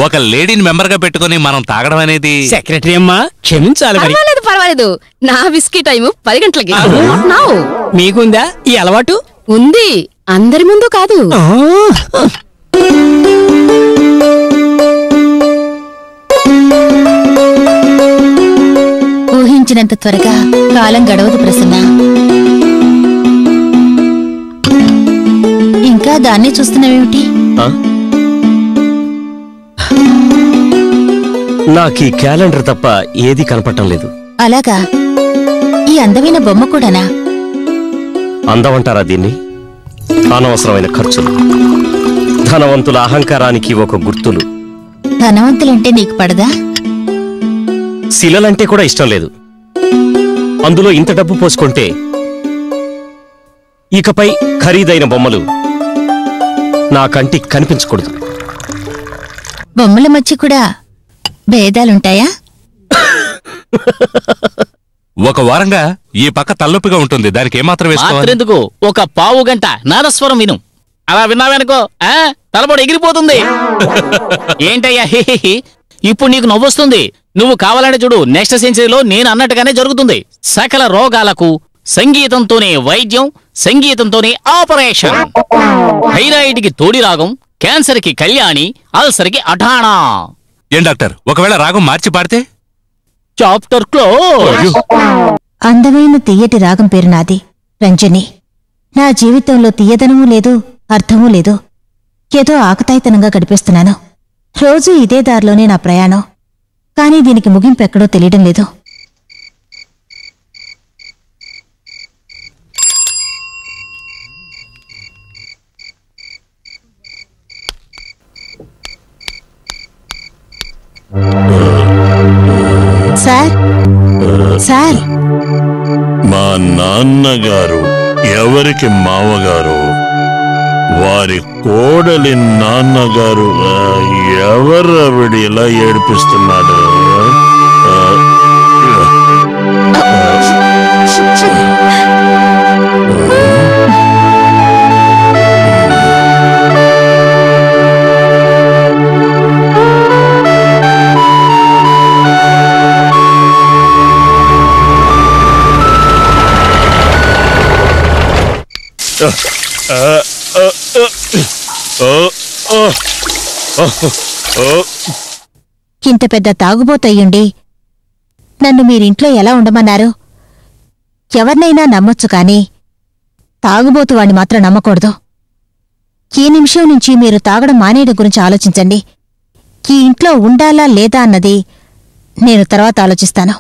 ఒక లేడీని మెంబర్ గా పెట్టుకుని మనం తాగడం అనేది. సెక్రటరీ అమ్మా క్షమించాలి. పర్వాలేదు నా విస్కీ టైము 10 గంటలకి. మీకుందా ఈ అలవాటు? ఉంది, అందరి ముందు కాదు. ఊహించినంత త్వరగా కాలం గడవదు ప్రసన్న. ఇంకా దాన్నే చూస్తున్నావేమిటి? నాకీ క్యాలెండర్ తప్ప ఏదీ కనపడటం లేదు. అలాగా? ఈ అందమైన బొమ్మ కూడానా? అందమంటారా దీన్ని? అనవసరమైన ఖర్చులు, ధనవంతుల అహంకారానికి ఒక గుర్తులు. ధనవంతులంటే నీకు పడదా? శిలలంటే కూడా ఇష్టం లేదు. అందులో ఇంత డబ్బు పోసుకుంటే ఇకపై ఖరీదైన బొమ్మలు నా కంటికి కనిపించకూడదు. బొమ్మల మధ్య కూడా భేదాలుంటాయా? ఒక వారంగా ఈ పక్క తలనొప్పిగా ఉంటుంది, దానికి ఏమాత్రం వేసుకోవాలెందుకు? ఒక పావు గంట నాదస్వరం విను. అలా విన్నావనుకో తలబడి ఎగిరిపోతుంది. ఏంటయ్యా ఇప్పుడు నీకు నవ్వొస్తుంది. నువ్వు కావాలంటే చూడు, నెక్స్ట్ సెంచరీలో నేను అన్నట్టుగానే జరుగుతుంది. సకల రోగాలకు సంగీతంతోనే వైద్యం, సంగీతంతోనే ఆపరేషన్. థైరాయిడ్ కి తోడి రాగం, క్యాన్సర్ కి కళ్యాణి, అల్సర్ కి అఠాణా. ఏం డాక్టర్, ఒకవేళ రాగం మార్చి పాడితే? Chapter close. అందమైన తీయటి రాగం పేరు నాది, రంజని. నా జీవితంలో తీయదనమూ లేదు, అర్థమూ లేదు. ఏదో ఆకతాయితనంగా గడిపేస్తున్నాను. రోజూ ఇదే దారిలోనే నా ప్రయాణం. కానీ దీనికి ముగింపెక్కడో తెలియడం లేదు. సార్, సార్, మా నాన్నగారు ఎవరికి మామగారు? వారి కోడలి నాన్నగారు ఎవరవిడి ఇలా ఏడిపిస్తున్నాడు? ఇంత పెద్ద తాగుబోతయ్యుండి నన్ను మీరింట్లో ఎలా ఉండమన్నారు? ఎవరినైనా నమ్మొచ్చు కాని తాగుబోతు వాణ్ణి మాత్రం నమ్మకూడదు. ఈ నిమిషం నుంచి మీరు తాగడం మానేయడం గురించి ఆలోచించండి. ఈ ఇంట్లో ఉండాలా లేదా అన్నది నేను తర్వాత ఆలోచిస్తాను.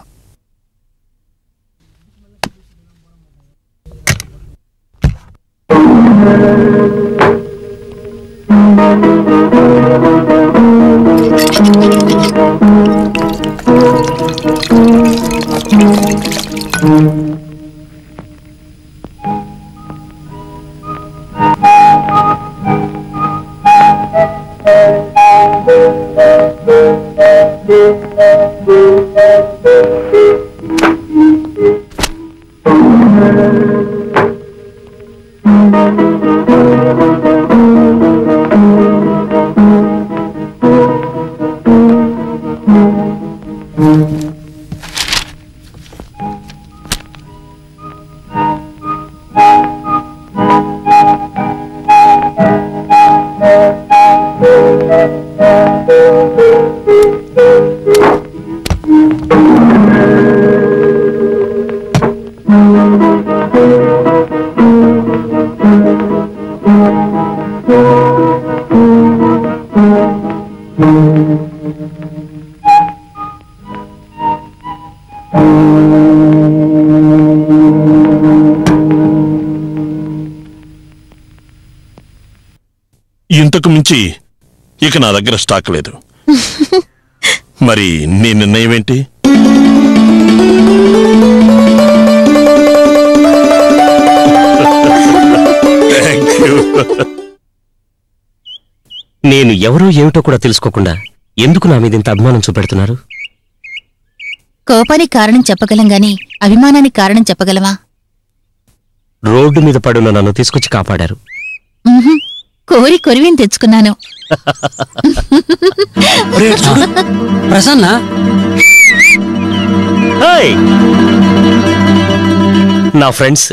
ఇంతకు మించి ఇక నా దగ్గర స్టాక్ లేదు. మరి నీ నిర్ణయం ఏంటి? నేను ఎవరో ఏమిటో కూడా తెలుసుకోకుండా ఎందుకు నా మీద ఇంత అభిమానం చూపెడుతున్నారు? కోపానికి కారణం చెప్పగలం గాని అభిమానానికి కారణం చెప్పగలమా? రోడ్డు మీద పడున్న నన్ను తీసుకొచ్చి కాపాడారు. కోరి కొరివిని తెచ్చుకున్నాను. ప్రసన్న హాయ్ నా ఫ్రెండ్స్,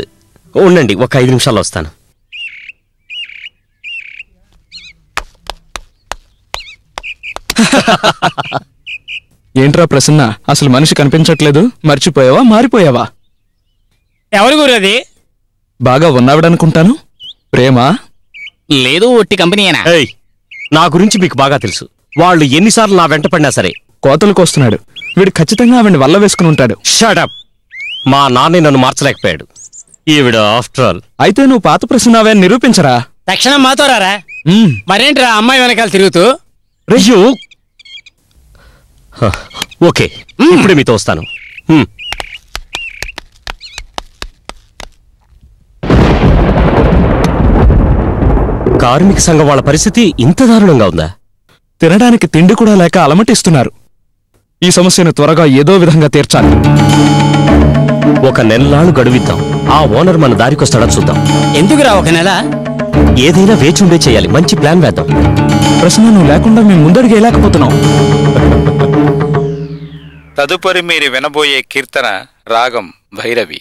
ఉండండి, ఒక 5 నిమిషాల్లో వస్తాను. ఏంట్రా ప్రసన్న, అసలు మనిషి కనిపించట్లేదు? మర్చిపోయావా, మారిపోయావా? ఎవరి గురది? బాగా ఉన్నావిడనుకుంటాను. ప్రేమ? లేదు, ఒట్టి కంపెనీయేనా? ఏయ్, నా గురించి మీకు బాగా తెలుసు. వాళ్ళు ఎన్నిసార్లు నా వెంట పడినా సరే కోతలకు వస్తున్నాడు. వీడు ఖచ్చితంగా ఆవిడ్ని వల్ల వేసుకుని ఉంటాడు. షటప్. మా నాన్నే నన్ను మార్చలేకపోయాడు. ఈవిడ ఆఫ్టర్ ఆల్. అయితే నువ్వు పాత ప్రసన్నవే అని నిరూపించరా? తక్షణం మాతో రారా. మరేంట్రా అమ్మాయి వెనకాల తిరుగుతూ? రయ్యో, ఓకే, ఇప్పుడే మీతో వస్తాను. కార్మిక సంఘం వాళ్ళ పరిస్థితి ఇంత దారుణంగా ఉందా? తినడానికి తిండి కూడా లేక అలమటిస్తున్నారు. ఈ సమస్యను త్వరగా ఏదో విధంగా తీర్చాలి. ఒక నెలలాళ్ళు గడువిద్దాం. ఆ ఓనర్ మన దారికొస్తాడా చూద్దాం. ఎందుకురా ఒక నెల? ఏదైనా వేచుండే చేయాలి. మంచి ప్లాన్ వేద్దాం. ప్రశ్న, నువ్వు లేకుండా మేము ముందడికి వేయలేకపోతున్నాం. తదుపరి మీరు వినబోయే కీర్తన రాగం భైరవి.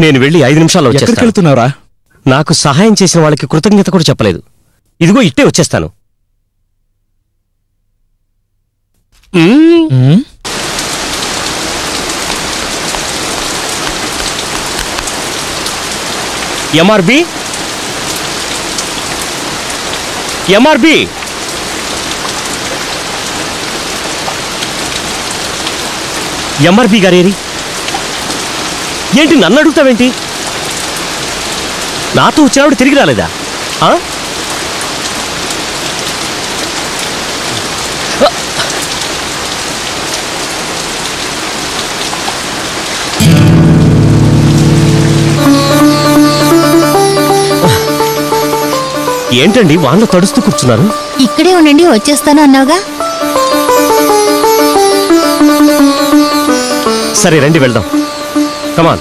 నేను వెళ్ళి 5 నిమిషాల్లో ఎక్కడికి వచ్చేస్తాను. వెళ్తున్నావురా? నాకు సహాయం చేసిన వాళ్ళకి కృతజ్ఞత కూడా చెప్పలేదు. ఇదిగో ఇట్టే వచ్చేస్తాను. ఎంఆర్బి ఎంఆర్బి ఎంఆర్బి గారేరి, ఏంటి నన్ను అడుగుతావేంటి? నాతో వచ్చినప్పుడు తిరిగి రాలేదా? ఏంటండి వాళ్ళు తడుస్తూ కూర్చున్నారు? ఇక్కడే ఉండండి, వచ్చేస్తాను అన్నావుగా. సరే రండి వెళ్దాం. కమాన్.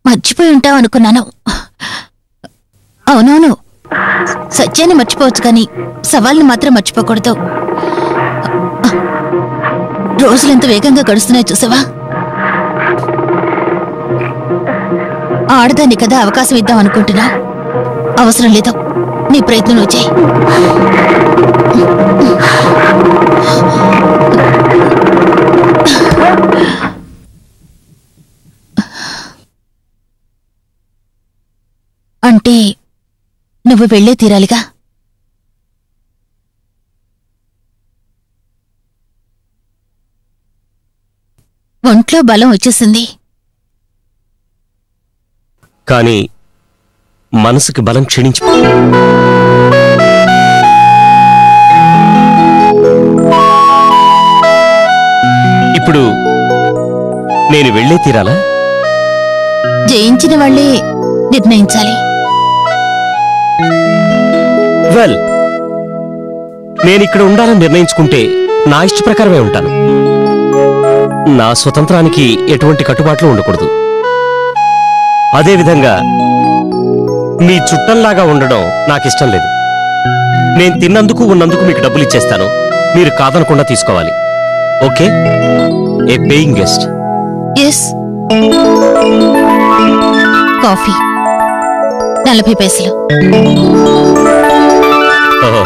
మర్చిపోయి ఉంటావు అనుకున్నాను. అవునవును, సత్యాన్ని మర్చిపోవచ్చు కానీ సవాల్ని మాత్రం మర్చిపోకూడదు. రోజులెంత వేగంగా గడుస్తున్నాయి చూసావా? ఆడదాన్ని కదా అవకాశం ఇద్దాం అనుకుంటున్నా. అవసరం లేదు, నీ ప్రయత్నం నువ్వు చేయి. అంటే నువ్వు వెళ్ళే తీరాలిగా. ఒంట్లో బలం వచ్చేసింది, కానీ మనసుకి బలం క్షీణించి ఇప్పుడు నేను వెళ్ళే తీరాలా? జయించిన వాళ్లే నిర్ణయించాలి. వెల్, నేనిక్కడ ఉండాలని నిర్ణయించుకుంటే నా ఇష్ట ప్రకారమే ఉంటాను. నా స్వతంత్రానికి ఎటువంటి కట్టుబాట్లు ఉండకూడదు. అదేవిధంగా మీ చుట్టంలాగా ఉండడం నాకిష్టం లేదు. నేను తిన్నందుకు ఉన్నందుకు మీకు డబ్బులు ఇచ్చేస్తాను, మీరు కాదనకుండా తీసుకోవాలి. ఓకే? ఏ పేయింగ్ గెస్ట్. ఎస్. కాఫీ 40 పైసలు. ఓహో,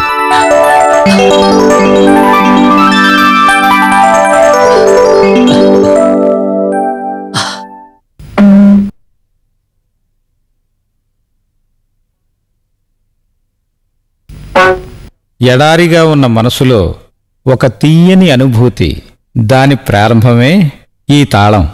ఎడారిగా ఉన్న మనసులో ఒక తీయని అనుభూతి, దాని ప్రారంభమే ఈ తాళం.